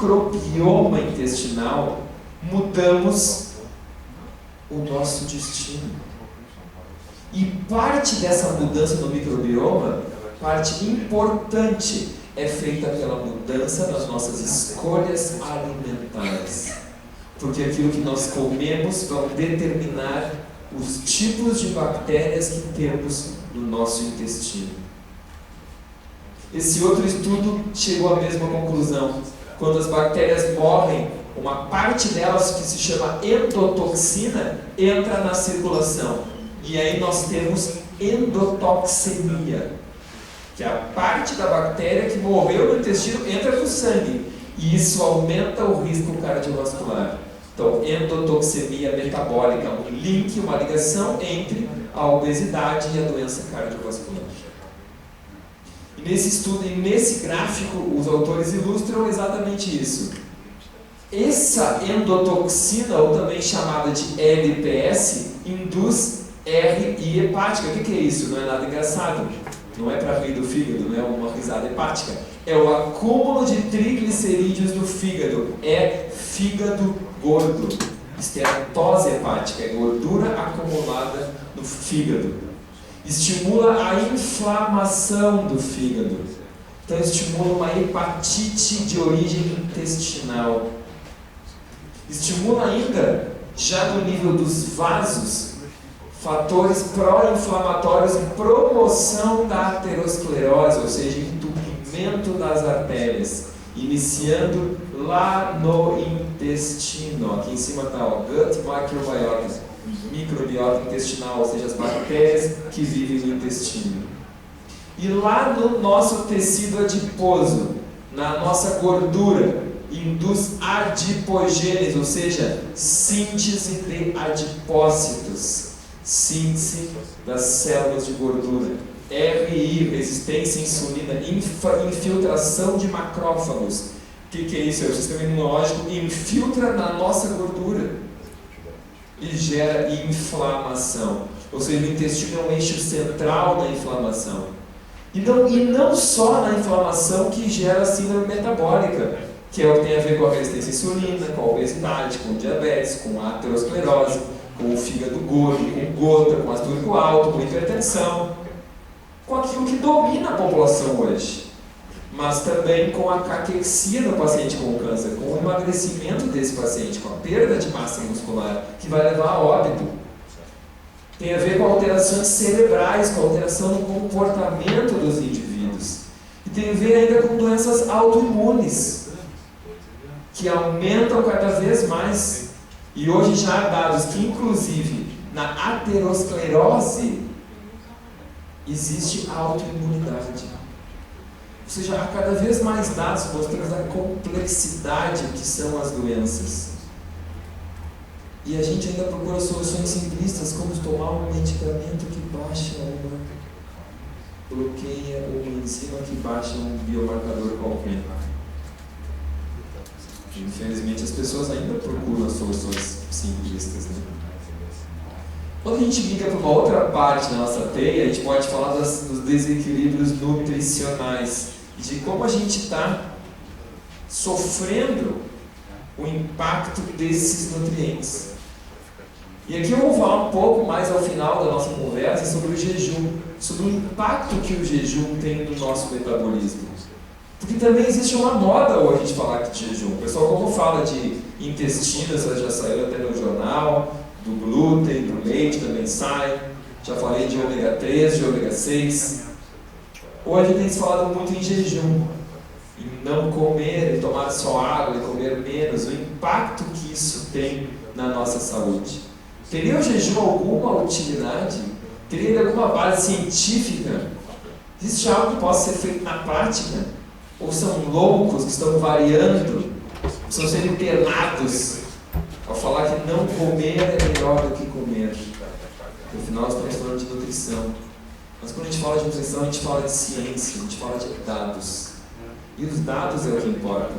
microbioma intestinal, mudamos o nosso destino. E parte dessa mudança no microbioma, parte importante, é feita pela mudança das nossas escolhas alimentares. Porque aquilo que nós comemos vai determinar os tipos de bactérias que temos no nosso intestino. Esse outro estudo chegou à mesma conclusão. Quando as bactérias morrem, uma parte delas, que se chama endotoxina, entra na circulação. E aí nós temos endotoxemia, que é a parte da bactéria que morreu no intestino entra no sangue. E isso aumenta o risco cardiovascular. Então, endotoxemia metabólica, um link, uma ligação entre a obesidade e a doença cardiovascular. E nesse estudo, e nesse gráfico, os autores ilustram exatamente isso. Essa endotoxina, ou também chamada de LPS, induz RI hepática. O que é isso? Não é nada engraçado. Não é para rir do fígado, não é uma risada hepática. É o acúmulo de triglicerídeos no fígado. É fígado gordo. Esteatose hepática, é gordura acumulada no fígado. Estimula a inflamação do fígado. Então estimula uma hepatite de origem intestinal. Estimula ainda, já no nível dos vasos, fatores pró-inflamatórios e promoção da aterosclerose, ou seja, entupimento das artérias, iniciando lá no intestino. Aqui em cima está o gut microbiota, microbiota intestinal, ou seja, as bactérias que vivem no intestino. E lá no nosso tecido adiposo, na nossa gordura, induz adipogênese, ou seja, síntese de adipócitos, síntese das células de gordura. RI, resistência à insulina, infiltração de macrófagos. O que é isso? É o sistema imunológico infiltra na nossa gordura e gera inflamação. Ou seja, o intestino é um eixo central na inflamação. E não só na inflamação que gera a síndrome metabólica, que é o que tem a ver com a resistência à insulina, com a obesidade, com diabetes, com a aterosclerose, com o fígado gordo, com gota, com ácido úrico alto, com hipertensão, com aquilo que domina a população hoje, mas também com a caquexia do paciente com câncer, com o emagrecimento desse paciente, com a perda de massa muscular, que vai levar a óbito. Tem a ver com alterações cerebrais, com a alteração no comportamento dos indivíduos. E tem a ver ainda com doenças autoimunes, que aumentam cada vez mais. E hoje já há dados que, inclusive, na aterosclerose, existe autoimunidade. Ou seja, há cada vez mais dados mostrando a complexidade que são as doenças. E a gente ainda procura soluções simplistas, como tomar um medicamento que baixa bloqueia uma enzima que baixa um biomarcador qualquer. Infelizmente, as pessoas ainda procuram as soluções simplistas, né? Quando a gente liga para uma outra parte da nossa teia, a gente pode falar dos desequilíbrios nutricionais, de como a gente está sofrendo o impacto desses nutrientes. E aqui eu vou falar um pouco mais ao final da nossa conversa sobre o jejum, sobre o impacto que o jejum tem no nosso metabolismo. Porque também existe uma moda hoje de falar de jejum. O pessoal, como fala de intestino, isso já saiu até no jornal, do glúten, do leite também sai. Já falei de ômega 3, de ômega 6. Hoje tem se falado muito em jejum, em não comer, em tomar só água, em comer menos, o impacto que isso tem na nossa saúde. Teria o jejum alguma utilidade? Teria alguma base científica? Existe algo que possa ser feito na prática? Ou são loucos que estão variando, estão sendo internados ao falar que não comer é melhor do que comer? No final nós estamos falando de nutrição. Mas quando a gente fala de nutrição, a gente fala de ciência, a gente fala de dados. E os dados é o que importa.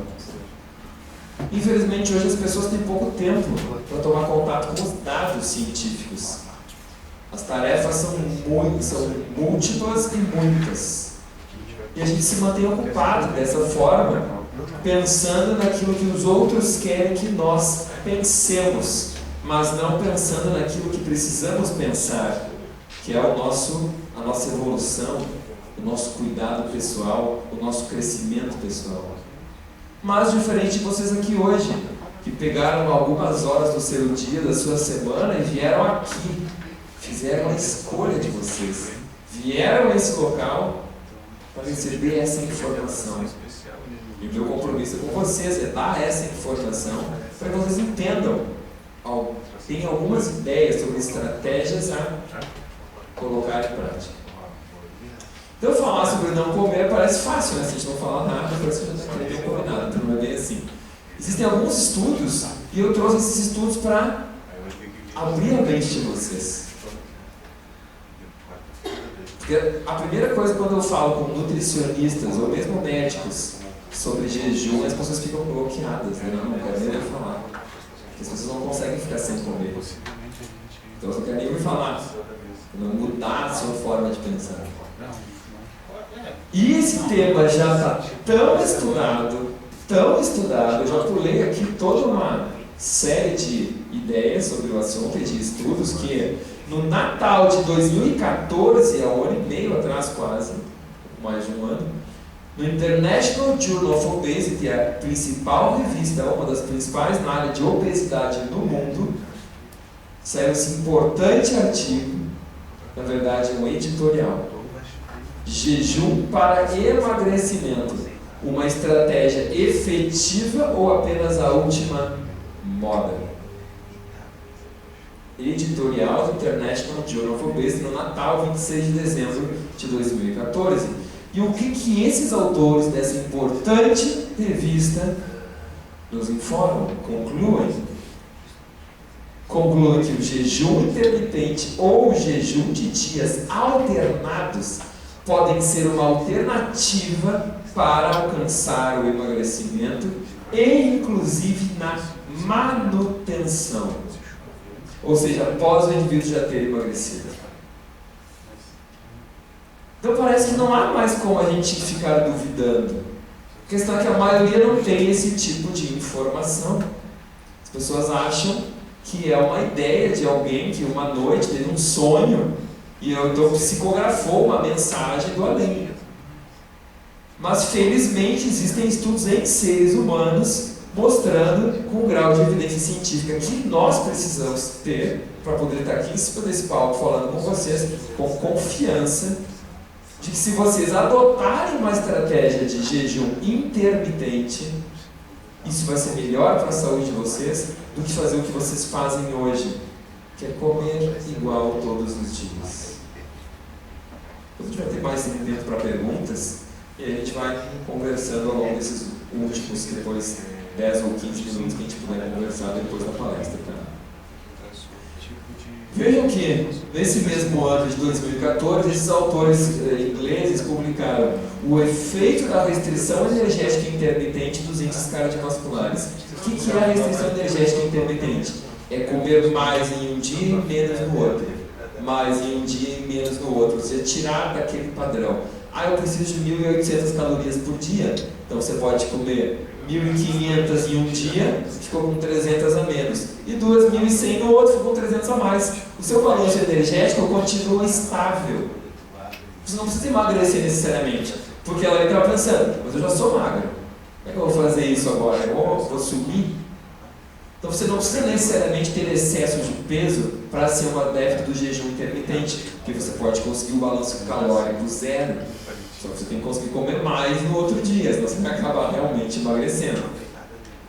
Infelizmente, hoje as pessoas têm pouco tempo para tomar contato com os dados científicos. As tarefas são múltiplas e muitas. E a gente se mantém ocupado dessa forma, pensando naquilo que os outros querem que nós pensemos, mas não pensando naquilo que precisamos pensar, que é a nossa evolução, o nosso cuidado pessoal, o nosso crescimento pessoal. Mas diferente de vocês aqui hoje, que pegaram algumas horas do seu dia, da sua semana e vieram aqui, fizeram a escolha de vocês, vieram a esse local para receber essa informação. E o meu compromisso com vocês é dar essa informação para que vocês entendam. Tem algumas ideias sobre estratégias a colocar em prática. Então falar sobre não comer parece fácil, né? Se a gente não falar nada, parece que a gente não tem combinado, então não é bem assim. Existem alguns estudos, e eu trouxe esses estudos para abrir a mente de vocês. Porque a primeira coisa quando eu falo com nutricionistas, ou mesmo médicos, sobre jejum, as pessoas ficam bloqueadas, né? Não quero nem falar. Porque as pessoas não conseguem ficar sem comer. Então eu não quero nem ouvir falar. Não mudar a sua forma de pensar. E esse tema já está tão estudado, eu já pulei aqui toda uma série de ideias sobre o assunto e de estudos que no Natal de 2014, há um ano e meio atrás quase, mais de um ano, no International Journal of Obesity, a principal revista, uma das principais na área de obesidade no mundo, saiu esse importante artigo, na verdade um editorial, Jejum para emagrecimento, uma estratégia efetiva ou apenas a última moda? Editorial do International Journal of Obesity, no Natal, 26 de dezembro de 2014. E o que esses autores dessa importante revista nos informam, concluem que o jejum intermitente ou o jejum de dias alternados podem ser uma alternativa para alcançar o emagrecimento e inclusive na manutenção, ou seja, após o indivíduo já ter emagrecido. Então parece que não há mais como a gente ficar duvidando. A questão é que a maioria não tem esse tipo de informação. As pessoas acham que é uma ideia de alguém que uma noite teve um sonho e então psicografou uma mensagem do além. Mas felizmente existem estudos em seres humanos mostrando com um grau de evidência científica que nós precisamos ter para poder estar aqui em cima desse palco falando com vocês com confiança de que se vocês adotarem uma estratégia de jejum intermitente, isso vai ser melhor para a saúde de vocês do que fazer o que vocês fazem hoje, que é comer igual todos os dias. A gente vai ter mais tempo para perguntas e a gente vai conversando ao longo desses últimos, depois 10 ou 15 minutos que a gente puder conversar depois da palestra. Tá? Vejam que, nesse mesmo ano de 2014, esses autores ingleses publicaram o efeito da restrição energética intermitente dos índices cardiovasculares. O que é a restrição energética intermitente? É comer mais em um dia e menos no outro. Mais em um dia e menos no outro. Ou seja, tirar daquele padrão. Eu preciso de 1.800 calorias por dia. Então você pode comer 1.500 em um dia, ficou com 300 a menos. E 2.100 no outro, ficou com 300 a mais. O seu balanço energético continua estável. Você não precisa emagrecer necessariamente. Porque ela estava pensando, mas eu já sou magra. Como é que eu vou fazer isso agora? Eu vou subir? Então você não precisa necessariamente ter excesso de peso para ser um adepto do jejum intermitente, porque você pode conseguir o balanço calórico zero. Só que você tem que conseguir comer mais no outro dia, senão você vai acabar realmente emagrecendo.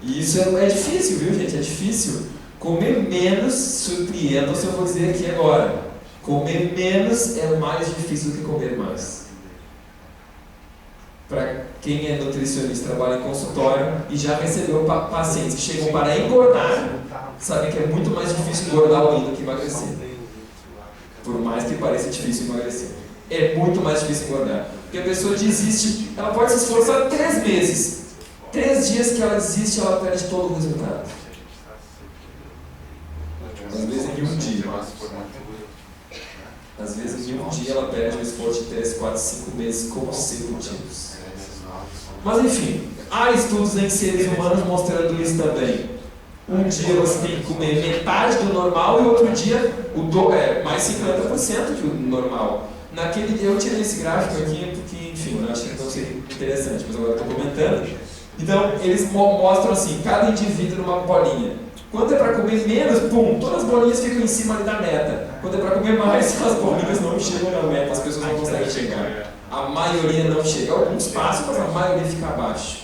E isso é difícil, viu, gente? É difícil. Comer menos, surpreendam se eu vou dizer aqui agora. Comer menos é mais difícil do que comer mais. Para quem é nutricionista, trabalha em consultório e já recebeu pacientes que chegam para engordar, sabem que é muito mais difícil engordar alguém do que emagrecer. Por mais que pareça difícil emagrecer. É muito mais difícil engordar. Porque a pessoa desiste, ela pode se esforçar 3 meses. 3 dias que ela desiste, ela perde todo o resultado. Às vezes em um dia. Às vezes em um dia ela perde o esforço de 3, 4, 5 meses consecutivos. Mas enfim, Há estudos em seres humanos mostrando isso também. Um dia você tem que comer metade do normal e outro dia mais 50% do normal. Naquele dia eu tirei esse gráfico aqui porque, enfim, eu achei que não seria interessante, mas agora eu estou comentando. Então, eles mostram assim, cada indivíduo numa bolinha. Quando é para comer menos, pum, todas as bolinhas ficam em cima ali da meta. Quando é para comer mais, as bolinhas não chegam na meta, as pessoas não conseguem chegar. A maioria não chega. Alguns passam, mas a maioria fica abaixo.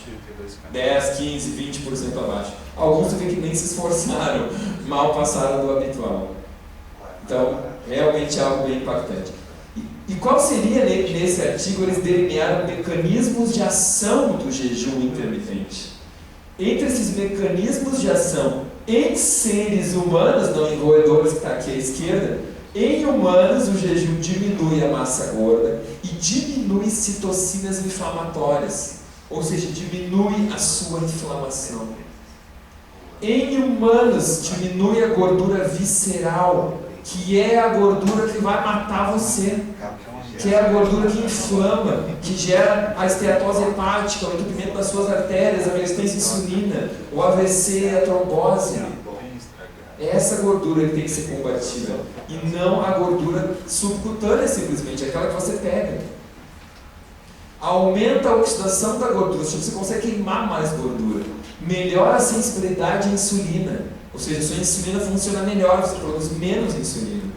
10, 15, 20% abaixo. Alguns tu vê que nem se esforçaram, mal passaram do habitual. Então, realmente é algo bem impactante. E qual seria, nesse artigo, eles delinearam mecanismos de ação do jejum intermitente? Entre esses mecanismos de ação em seres humanos, não em roedores, que está aqui à esquerda, em humanos o jejum diminui a massa gorda e diminui citocinas inflamatórias, ou seja, diminui a sua inflamação. Em humanos diminui a gordura visceral, que é a gordura que vai matar você, que é a gordura que inflama, que gera a esteatose hepática, o entupimento das suas artérias, a resistência à insulina, o AVC, a trombose. É essa gordura que tem que ser combatida, e não a gordura subcutânea simplesmente, aquela que você pega. Aumenta a oxidação da gordura, ou seja, você consegue queimar mais gordura. Melhora a sensibilidade à insulina, ou seja, a sua insulina funciona melhor, você produz menos insulina.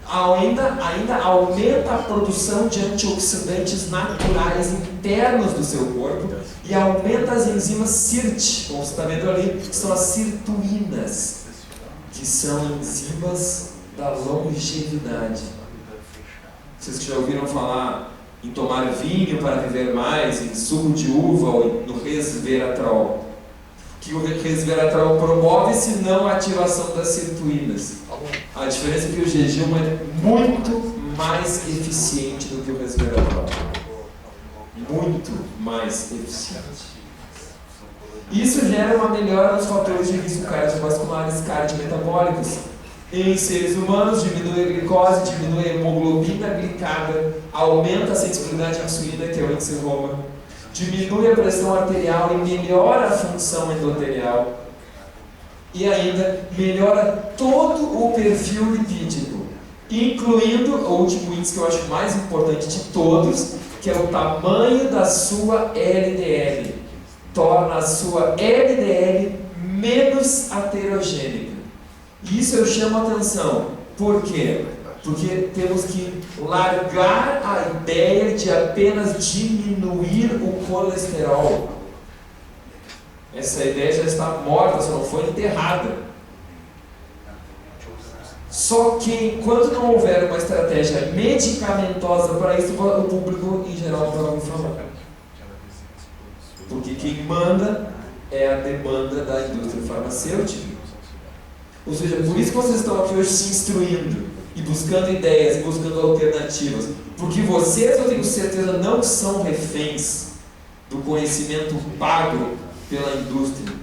Ainda aumenta a produção de antioxidantes naturais internos do seu corpo e aumenta as enzimas SIRT, como você está vendo ali, que são as sirtuínas, que são enzimas da longevidade. Vocês que já ouviram falar em tomar vinho para viver mais, em suco de uva ou no resveratrol. Que o resveratrol promove, se não a ativação das sirtuínas. A diferença é que o jejum é muito mais eficiente do que o resveratrol. Muito mais eficiente. Isso gera uma melhora nos fatores de risco cardiovasculares e cardiometabólicos. Em seres humanos, diminui a glicose, diminui a hemoglobina glicada, aumenta a sensibilidade à insulina, que é o índice Roma, diminui a pressão arterial e melhora a função endotelial. E ainda melhora todo o perfil lipídico, incluindo o último índice que eu acho mais importante de todos, que é o tamanho da sua LDL. Torna a sua LDL menos aterogênica. E isso eu chamo a atenção. Por quê? Porque temos que largar a ideia de apenas diminuir o colesterol. Essa ideia já está morta, só não foi enterrada. Só que enquanto não houver uma estratégia medicamentosa para isso, o público em geral não vai ouvir falar. Porque quem manda é a demanda da indústria farmacêutica. Ou seja, por isso que vocês estão aqui hoje se instruindo e buscando ideias, e buscando alternativas. Porque vocês, eu tenho certeza, não são reféns do conhecimento pago pela indústria,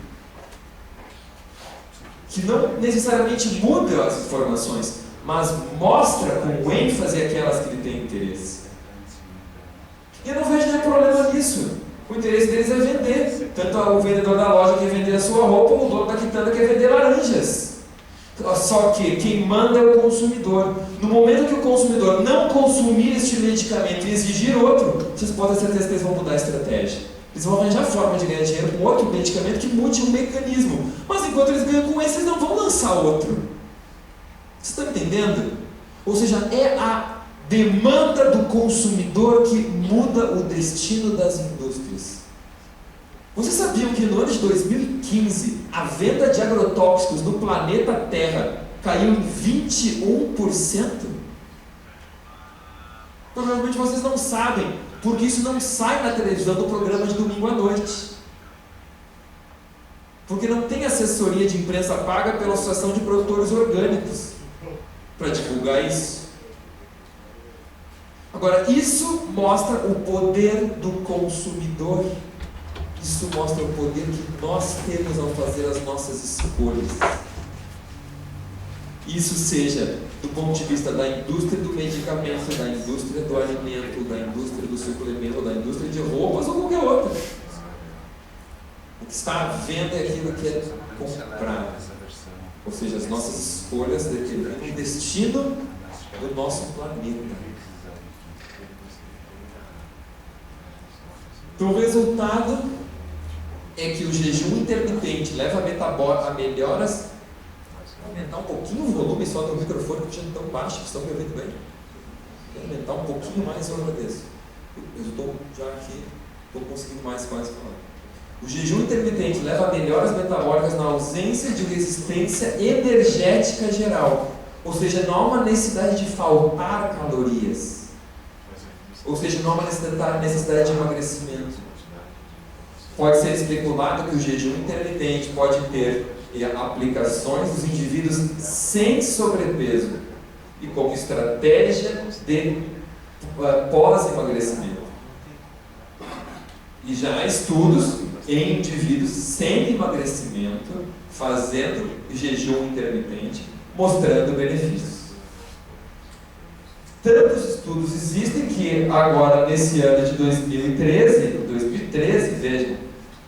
que não necessariamente muda as informações, mas mostra com ênfase aquelas que ele tem interesse. E eu não vejo nenhum problema nisso. O interesse deles é vender. Tanto o vendedor da loja quer vender a sua roupa, ou o dono da quitanda quer vender laranjas. Só que quem manda é o consumidor. No momento que o consumidor não consumir este medicamento e exigir outro, vocês podem ter certeza que eles vão mudar a estratégia. Eles vão arranjar forma de ganhar dinheiro com outro medicamento que mude o mecanismo. Mas enquanto eles ganham com esse, eles não vão lançar outro. Vocês estão entendendo? Ou seja, é a demanda do consumidor que muda o destino das indústrias. Vocês sabiam que no ano de 2015 a venda de agrotóxicos no planeta Terra caiu em 21%? Provavelmente vocês não sabem, porque isso não sai na televisão do programa de domingo à noite. Porque não tem assessoria de imprensa paga pela Associação de Produtores Orgânicos para divulgar isso. Agora, isso mostra o poder do consumidor. Isso mostra o poder que nós temos ao fazer as nossas escolhas. Isso seja do ponto de vista da indústria do medicamento, da indústria do alimento, da indústria do suplemento, da indústria de roupas ou qualquer outra. O que está à venda é aquilo que é comprado. Ou seja, as nossas escolhas determinam o destino do nosso planeta. Então, o resultado é que o jejum intermitente leva a melhoras. Vou aumentar um pouquinho o volume só do microfone, porque já não tão baixo, que estão me ouvindo bem. Vou aumentar um pouquinho mais, eu agradeço. Eu estou já aqui, estou conseguindo mais falar. O jejum intermitente leva a melhoras metabólicas na ausência de resistência energética geral. Ou seja, não há uma necessidade de faltar calorias. Ou seja, não há uma necessidade de emagrecimento. Pode ser especulado que o jejum intermitente pode ter aplicações dos indivíduos sem sobrepeso e como estratégia de pós-emagrecimento. E já há estudos em indivíduos sem emagrecimento fazendo jejum intermitente, mostrando benefícios. Tantos estudos existem que agora, nesse ano de 2013, vejam,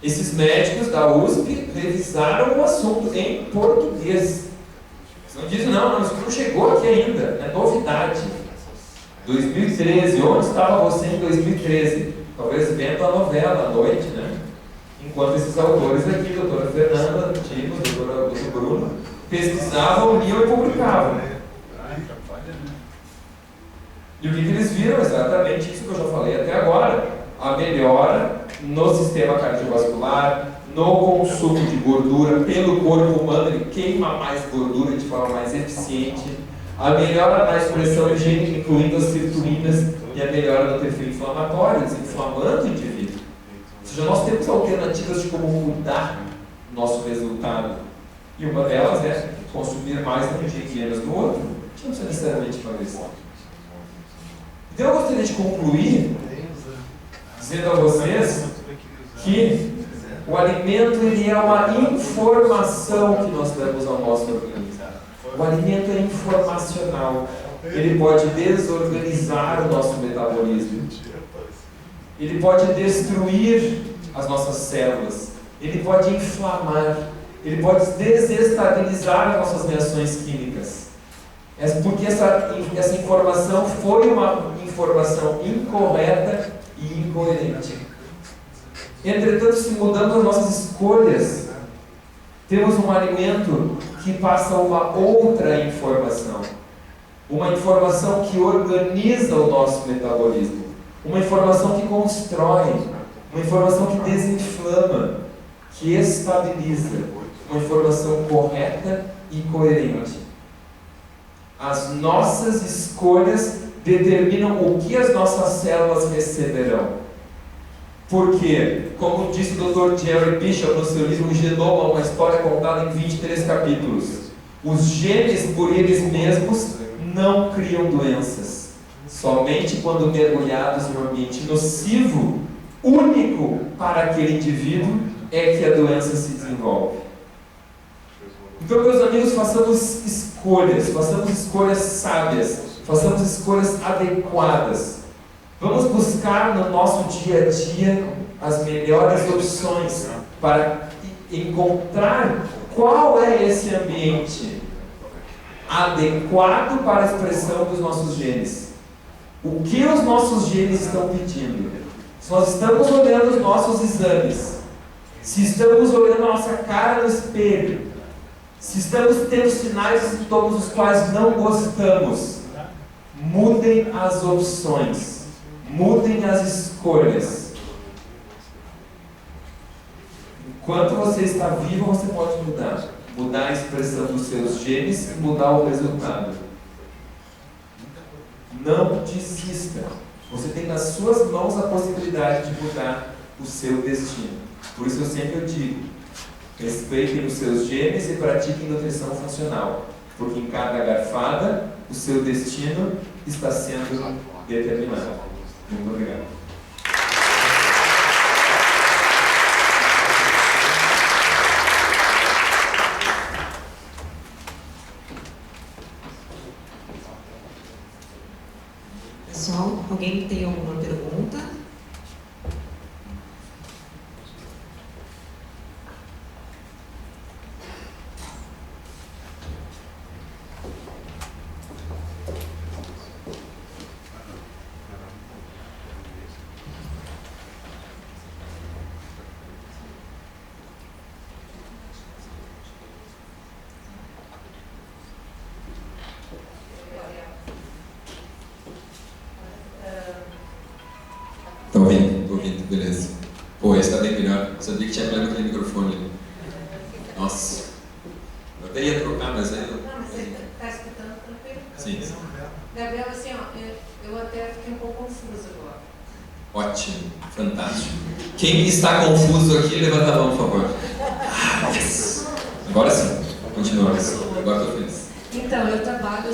esses médicos da USP revisaram o assunto em português. Eles não dizem, não, isso não chegou aqui ainda, é novidade. 2013, onde estava você em 2013? Talvez vendo a novela à noite, né? Enquanto esses autores aqui, doutora Fernanda, Timos, doutor Bruno, pesquisavam, liam e publicavam. E o que eles viram? Exatamente isso que eu já falei até agora. A melhora no sistema cardiovascular, no consumo de gordura pelo corpo humano, ele queima mais gordura de forma mais eficiente, a melhora na expressão gênica, incluindo as sirtuínas, e a melhora no perfil inflamatório, desinflamando o indivíduo. Ou seja, nós temos alternativas de como mudar o nosso resultado. E uma delas é consumir mais num dia e menos no outro. Não precisa necessariamente emagrecer. Então eu gostaria de concluir dizendo a vocês que o alimento ele é uma informação que nós damos ao nosso organismo. O alimento é informacional. Ele pode desorganizar o nosso metabolismo. Ele pode destruir as nossas células. Ele pode inflamar. Ele pode desestabilizar as nossas reações químicas. Porque essa informação foi uma informação incorreta e incoerente. Entretanto, se mudamos as nossas escolhas, temos um alimento que passa uma outra informação. Uma informação que organiza o nosso metabolismo. Uma informação que constrói. Uma informação que desinflama. Que estabiliza. Uma informação correta e coerente. As nossas escolhas determinam o que as nossas células receberão. Porque, como disse o Dr. Jerry Bishop no seu livro O Genoma, uma história contada em 23 capítulos, os genes por eles mesmos não criam doenças. Somente quando mergulhados em um ambiente nocivo, único para aquele indivíduo, é que a doença se desenvolve. Então, meus amigos, façamos escolhas sábias, façamos escolhas adequadas. Vamos buscar no nosso dia a dia as melhores opções para encontrar qual é esse ambiente adequado para a expressão dos nossos genes. O que os nossos genes estão pedindo? Se nós estamos olhando os nossos exames, se estamos olhando a nossa cara no espelho, se estamos tendo sinais e sintomas dos quais não gostamos, mudem as opções, mudem as escolhas. Enquanto você está vivo, você pode mudar a expressão dos seus genes e mudar o resultado. Não desista. Você tem nas suas mãos a possibilidade de mudar o seu destino. Por isso eu sempre digo, respeitem os seus genes e pratiquem nutrição funcional, porque em cada garfada o seu destino está sendo determinado. Muito obrigado. Pessoal, alguém tem alguma pergunta? está bem melhor. Sabia que tinha problema com aquele microfone ali. Nossa. Eu até ia trocar, mas aí eu... Não, mas você está escutando tranquilo? Sim, sim. Gabriel, assim, ó, eu até fiquei um pouco confusa agora. Ótimo, fantástico. Quem está confuso aqui, levanta a mão, por favor. Yes. Agora sim, continuamos. Agora estou feliz. Então, eu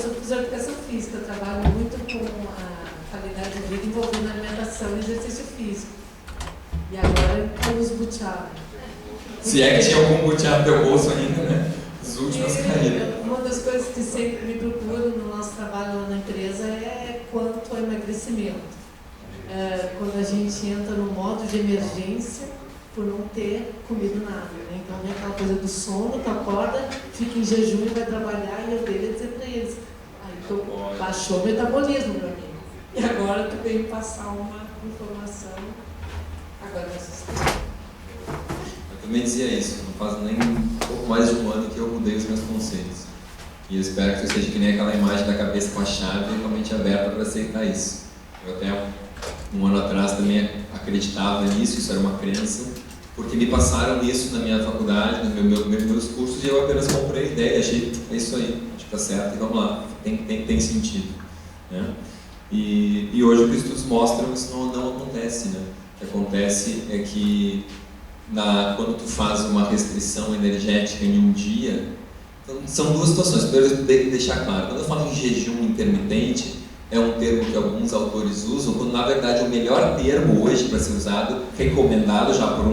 sou professora de educação física, eu trabalho muito com a qualidade de vida envolvendo alimentação e exercício físico. E agora com os butiá. Se é que tinha algum butiá no teu bolso ainda, né? As últimas caídas. Uma das coisas que sempre me procuram no nosso trabalho lá na empresa é quanto ao emagrecimento. Quando a gente entra no modo de emergência por não ter comido nada, né? Então vem aquela coisa do sono, tu acorda, fica em jejum e vai trabalhar, e eu deveria dizer para eles, aí tu baixou o metabolismo para mim. E agora tu veio passar uma informação, agora eu assustei. Eu também dizia isso, não faz nem um pouco mais de um ano que eu mudei os meus conceitos. E eu espero que eu seja que nem aquela imagem da cabeça com a chave e com a mente aberta para aceitar isso. Eu até um ano atrás também acreditava nisso, isso era uma crença, porque me passaram isso na minha faculdade, nos meus cursos, e eu apenas comprei a ideia, achei, é isso aí, acho que tá certo, e vamos lá, tem sentido. Né? E hoje o que os estudos mostram, isso não acontece. Né? O que acontece é que quando tu faz uma restrição energética em um dia, então, são duas situações. Primeiro, deixar claro, quando eu falo em jejum intermitente, é um termo que alguns autores usam, quando na verdade o melhor termo hoje para ser usado, recomendado já por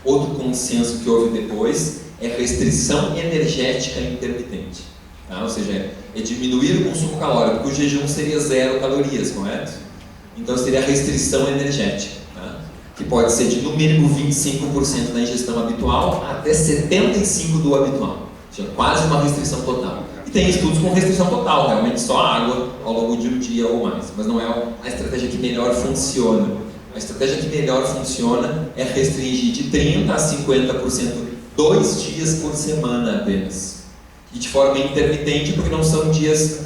outro consenso que houve depois, é restrição energética intermitente. Tá? Ou seja, é diminuir o consumo calórico, porque o jejum seria 0 calorias, correto? Então seria a restrição energética, tá? Que pode ser de no mínimo 25% da ingestão habitual até 75% do habitual. Ou seja, quase uma restrição total. Tem estudos com restrição total, realmente só água ao longo de um dia ou mais, mas não é a estratégia que melhor funciona. A estratégia que melhor funciona é restringir de 30% a 50% 2 dias por semana apenas. E de forma intermitente, porque não são dias,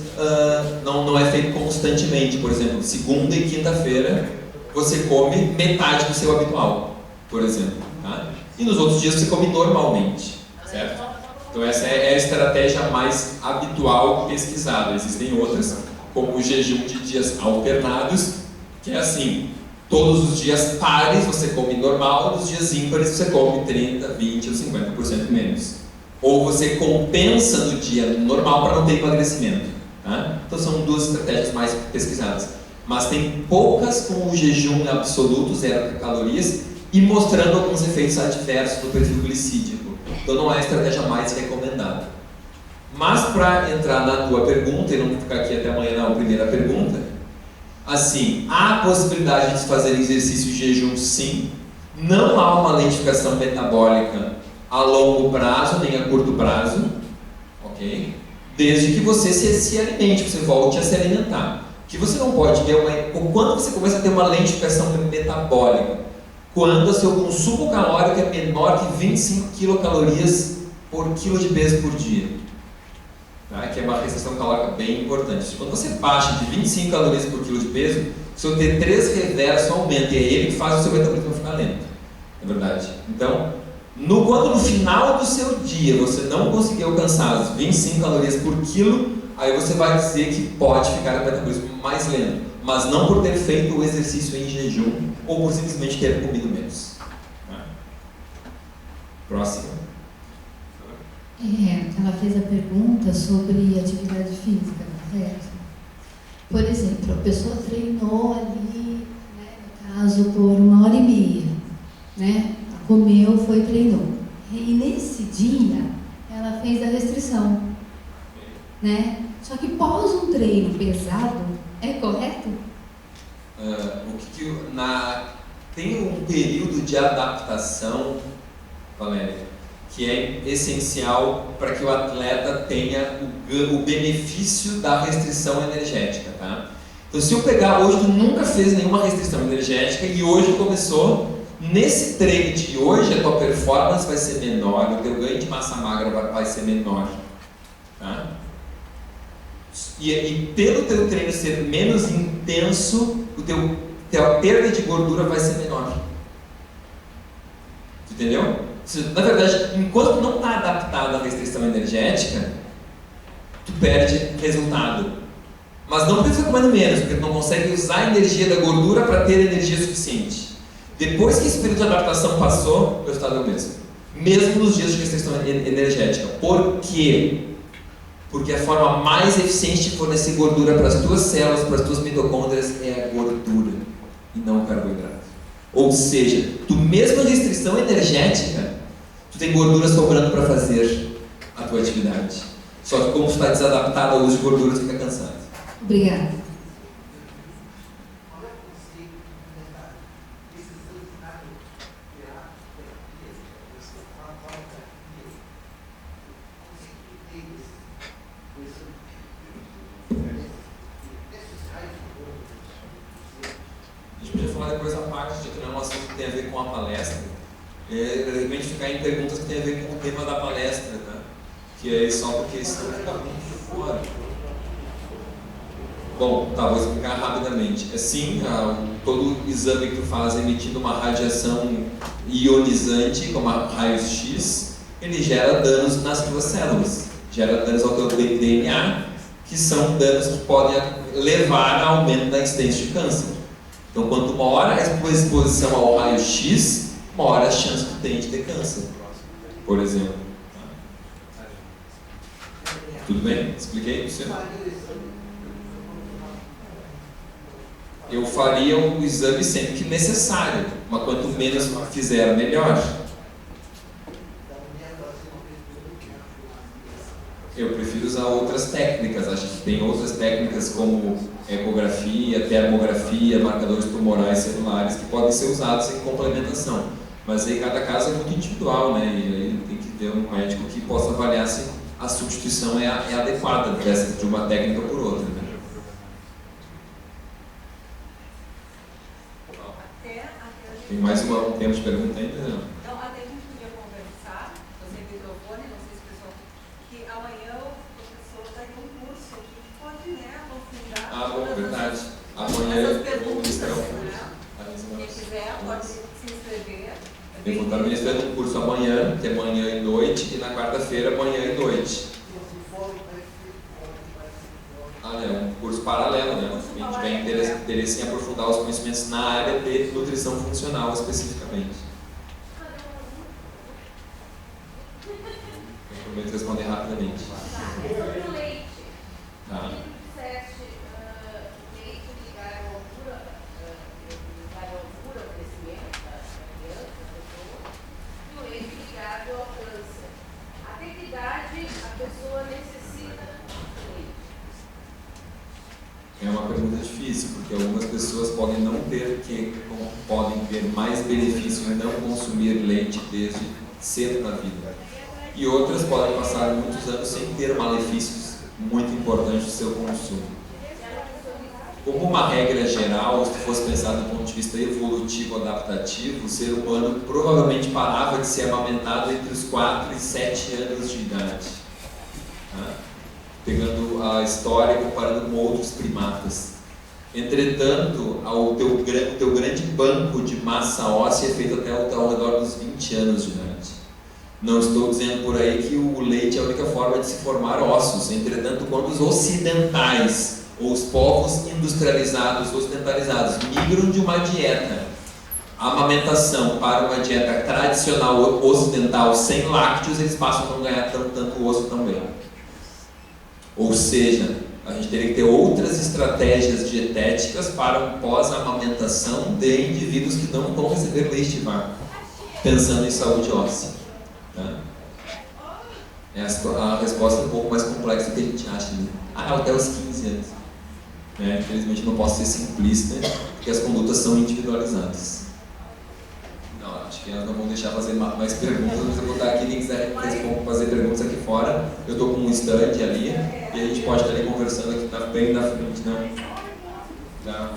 não é feito constantemente. Por exemplo, segunda e quinta-feira você come metade do seu habitual, por exemplo. Tá? E nos outros dias você come normalmente, certo? Então essa é a estratégia mais habitual pesquisada. Existem outras, como o jejum de dias alternados, que é assim, todos os dias pares você come normal, nos dias ímpares você come 30%, 20% ou 50% menos. Ou você compensa no dia normal para não ter emagrecimento. Tá? Então são duas estratégias mais pesquisadas. Mas tem poucas com o jejum absoluto, 0 calorias, e mostrando alguns efeitos adversos no perfil glicídico. Então não é a estratégia mais recomendada. Mas para entrar na tua pergunta, e não ficar aqui até amanhã na primeira pergunta, assim, há a possibilidade de fazer exercício de jejum, sim. Não há uma lentificação metabólica a longo prazo, nem a curto prazo, ok? Desde que você se alimente, você volte a se alimentar. Que você não pode ter quando você começa a ter uma lentificação metabólica, quando o seu consumo calórico é menor que 25 quilocalorias por quilo de peso por dia. Tá? Que é uma restrição calórica bem importante. Quando você baixa de 25 calorias por quilo de peso, o seu T3 reverso aumenta, e é ele que faz o seu metabolismo ficar lento. É verdade. Então, quando no final do seu dia você não conseguir alcançar as 25 calorias por quilo, aí você vai dizer que pode ficar o metabolismo mais lento. Mas não por ter feito o exercício em jejum ou por simplesmente ter comido menos. Próximo. Ela fez a pergunta sobre atividade física, correto? Por exemplo, a pessoa treinou ali, né, no caso, por 1h30, né? Comeu, foi e treinou. E nesse dia, ela fez a restrição, né? Só que pós um treino pesado, é correto? Tem um período de adaptação, Valéria, que é essencial para que o atleta tenha o benefício da restrição energética, tá? Então, se eu pegar hoje, tu nunca fez nenhuma restrição energética e hoje começou, nesse treino de hoje a tua performance vai ser menor, o teu ganho de massa magra vai ser menor, tá? E pelo teu treino ser menos intenso, a perda de gordura vai ser menor. Entendeu? Na verdade, enquanto não está adaptado à restrição energética, tu perde resultado. Mas não porque tu está comendo menos, porque tu não consegue usar a energia da gordura para ter energia suficiente. Depois que esse período de adaptação passou, o resultado é o mesmo. Mesmo nos dias de restrição energética. Por quê? Porque a forma mais eficiente de fornecer gordura para as tuas células, para as tuas mitocôndrias, é a gordura e não o carboidrato. Ou seja, tu mesmo em restrição energética, tu tem gordura sobrando para fazer a tua atividade. Só que como tu está desadaptado ao uso de gordura, tu fica cansado. Obrigada. A gente podia falar depois a parte de que não é um assunto que tem a ver com a palestra, de repente ficar em perguntas que tem a ver com o tema da palestra, tá? Que é só porque senão fica muito fora. Bom, tá, vou explicar rapidamente. Assim, todo exame que tu faz emitindo uma radiação ionizante, como a raios-x, ele gera danos nas tuas células, gera danos ao teu DNA, que são danos que podem levar a aumento da incidência de câncer. Então, quanto maior a exposição ao raio-x, maior a chance que tu tem de ter câncer, por exemplo. Tudo bem? Expliquei para você? Eu faria o exame sempre que necessário, mas quanto menos fizer, melhor. Eu prefiro usar outras técnicas, acho que tem outras técnicas como ecografia, termografia, marcadores tumorais celulares que podem ser usados em complementação. Mas aí cada caso é muito individual, né? E aí tem que ter um médico que possa avaliar se a substituição é adequada de uma técnica por outra, né? Tem mais um tempo de pergunta ainda? Não? Então, até a gente podia conversar, você tem o microfone, não sei se o pessoal, que amanhã o professor daria um curso, a gente pode, né, aprofundar. Ah, bom, verdade. Amanhã essas perguntas, eu vou quem quiser pode se inscrever. Eu vou estar ministrando um curso amanhã, que é manhã e noite, e na quarta-feira, manhã e noite. Ah, é um curso paralelo, né? Quem tiver interesse em aprofundar os conhecimentos na área de nutrição funcional especificamente. Eu prometo responder rapidamente. Sobre o leite, Tá. disseste leite ligar à altura, ao crescimento da criança, da pessoa, e o leite ligado ao câncer. Até que idade a pessoa necessita do leite? É uma pergunta difícil, porque algumas pessoas podem ter mais benefício em não consumir leite desde cedo na vida. E outras podem passar muitos anos sem ter malefícios muito importantes do seu consumo. Como uma regra geral, se fosse pensar do ponto de vista evolutivo adaptativo, o ser humano provavelmente parava de ser amamentado entre os 4 e 7 anos de idade. Tá? Pegando a história e comparando com outros primatas. Entretanto, o teu grande banco de massa óssea é feito até ao redor dos 20 anos de idade. Não estou dizendo por aí que o leite é a única forma de se formar ossos. Entretanto, quando os ocidentais, ou os povos industrializados, ocidentalizados, migram de uma dieta, amamentação, para uma dieta tradicional ocidental sem lácteos, eles passam a não ganhar tanto osso também. Ou seja, a gente teria que ter outras estratégias dietéticas para um pós-amamentação de indivíduos que não vão receber leite de vaca, pensando em saúde óssea. Tá? A resposta é um pouco mais complexa do que a gente acha, né? Até os 15 anos. Infelizmente não posso ser simplista, porque as condutas são individualizadas. Não, acho que elas não vão deixar fazer mais perguntas, mas eu vou estar aqui, quem quiser fazer perguntas aqui fora, eu estou com um stand ali, e a gente pode estar ali conversando aqui bem na frente, não? Tá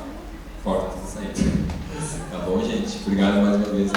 forte, isso aí. Tá bom, gente? Obrigado mais uma vez.